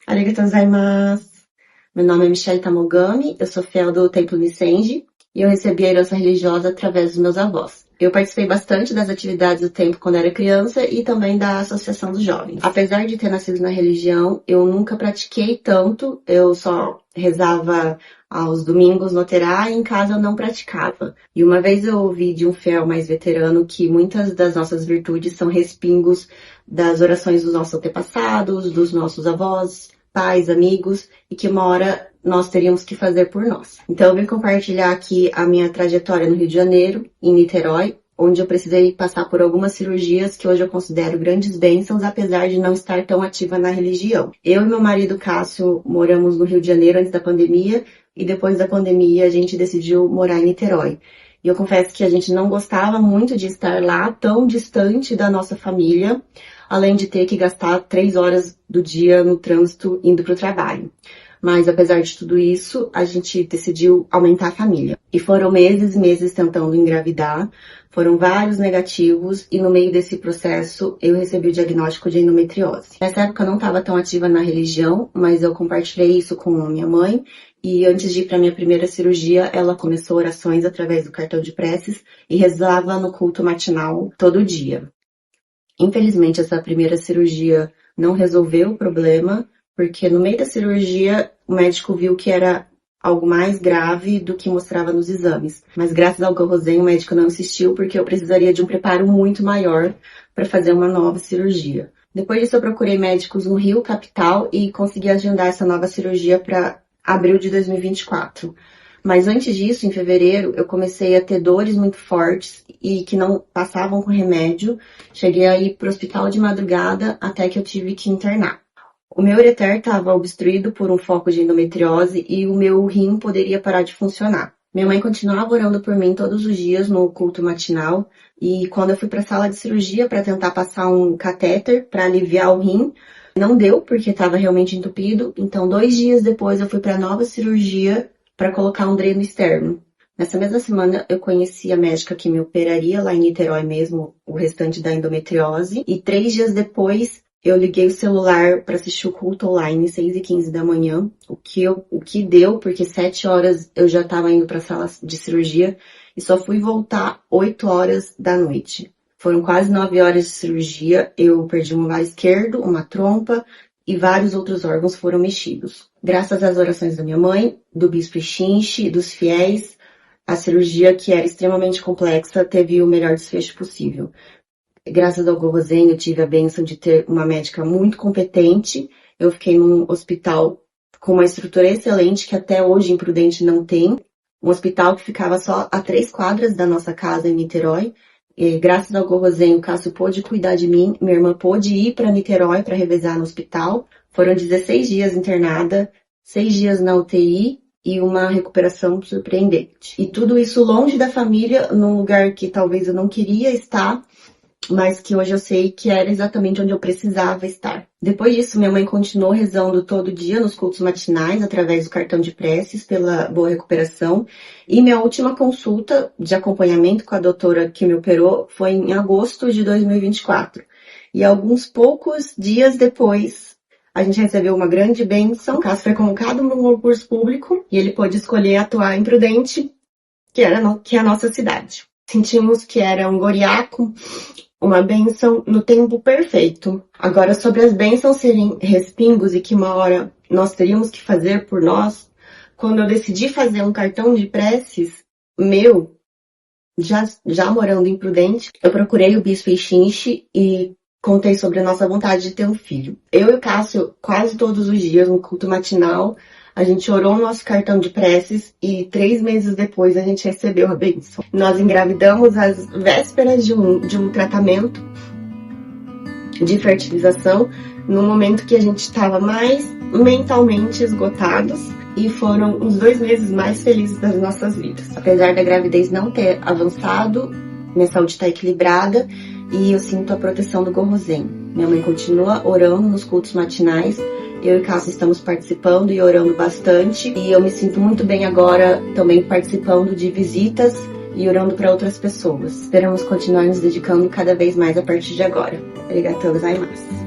Arigatou gozaimasu. Meu nome é Michelle Tamogami, eu sou fiel do Templo Nisenji e eu recebi a herança religiosa através dos meus avós. Eu participei bastante das atividades do templo quando era criança e também da Associação dos Jovens. Apesar de ter nascido na religião, eu nunca pratiquei tanto, eu só rezava aos domingos no terá e em casa eu não praticava. E uma vez eu ouvi de um fiel mais veterano que muitas das nossas virtudes são respingos das orações dos nossos antepassados, dos nossos avós, pais, amigos, e que uma hora nós teríamos que fazer por nós. Então eu vim compartilhar aqui a minha trajetória no Rio de Janeiro, em Niterói, onde eu precisei passar por algumas cirurgias que hoje eu considero grandes bênçãos, apesar de não estar tão ativa na religião. Eu e meu marido Cássio moramos no Rio de Janeiro antes da pandemia, e depois da pandemia a gente decidiu morar em Niterói. E eu confesso que a gente não gostava muito de estar lá, tão distante da nossa família, além de ter que gastar 3 horas do dia no trânsito indo para o trabalho. Mas apesar de tudo isso, a gente decidiu aumentar a família. E foram meses e meses tentando engravidar, foram vários negativos e no meio desse processo eu recebi o diagnóstico de endometriose. Nessa época eu não estava tão ativa na religião, mas eu compartilhei isso com a minha mãe e antes de ir para minha primeira cirurgia, ela começou orações através do cartão de preces e rezava no culto matinal todo dia. Infelizmente, essa primeira cirurgia não resolveu o problema, porque no meio da cirurgia o médico viu que era algo mais grave do que mostrava nos exames. Mas graças ao Gorrozen, o médico não insistiu porque eu precisaria de um preparo muito maior para fazer uma nova cirurgia. Depois disso eu procurei médicos no Rio, capital, e consegui agendar essa nova cirurgia para abril de 2024. Mas antes disso, em fevereiro, eu comecei a ter dores muito fortes e que não passavam com remédio. Cheguei a ir para o hospital de madrugada até que eu tive que internar. O meu ureter estava obstruído por um foco de endometriose e o meu rim poderia parar de funcionar. Minha mãe continuava orando por mim todos os dias no culto matinal e quando eu fui para a sala de cirurgia para tentar passar um catéter para aliviar o rim, não deu porque estava realmente entupido. Então 2 dias depois eu fui para a nova cirurgia para colocar um dreno externo. Nessa mesma semana, eu conheci a médica que me operaria lá em Niterói mesmo, o restante da endometriose. E 3 dias depois, eu liguei o celular para assistir o culto online, 6h15 da manhã. O que deu, porque 7 horas eu já estava indo para a sala de cirurgia e só fui voltar 8 horas da noite. Foram quase 9 horas de cirurgia, eu perdi um ovário esquerdo, uma trompa, e vários outros órgãos foram mexidos. Graças às orações da minha mãe, do bispo Ixinche, dos fiéis, a cirurgia, que era extremamente complexa, teve o melhor desfecho possível. Graças ao Gorrozen, eu tive a bênção de ter uma médica muito competente. Eu fiquei num hospital com uma estrutura excelente, que até hoje em Prudente não tem. Um hospital que ficava só a 3 quadras da nossa casa em Niterói. E graças ao Gorrozen, o Cássio pôde cuidar de mim, minha irmã pôde ir para Niterói para revezar no hospital. Foram 16 dias internada, 6 dias na UTI e uma recuperação surpreendente. E tudo isso longe da família, num lugar que talvez eu não queria estar, mas que hoje eu sei que era exatamente onde eu precisava estar. Depois disso, minha mãe continuou rezando todo dia nos cultos matinais, através do cartão de preces, pela boa recuperação. E minha última consulta de acompanhamento com a doutora que me operou foi em agosto de 2024. E alguns poucos dias depois, a gente recebeu uma grande bênção. O Cássio foi colocado num concurso público e ele pôde escolher atuar em Prudente, que é a nossa cidade. Sentimos que era um goriaco, uma bênção no tempo perfeito. Agora, sobre as bênçãos serem respingos e que uma hora nós teríamos que fazer por nós, quando eu decidi fazer um cartão de preces meu, já morando em Prudente, eu procurei o bispo Ixinche e contei sobre a nossa vontade de ter um filho. Eu e o Cássio, quase todos os dias, no culto matinal, a gente orou o nosso cartão de preces e 3 meses depois a gente recebeu a bênção. Nós engravidamos às vésperas de um tratamento de fertilização, no momento que a gente estava mais mentalmente esgotados, e foram os 2 meses mais felizes das nossas vidas. Apesar da gravidez não ter avançado, minha saúde está equilibrada e eu sinto a proteção do Gorrozen. Minha mãe continua orando nos cultos matinais. Eu e Cássio estamos participando e orando bastante. E eu me sinto muito bem agora também participando de visitas e orando para outras pessoas. Esperamos continuar nos dedicando cada vez mais a partir de agora. Arigatou gozaimasu.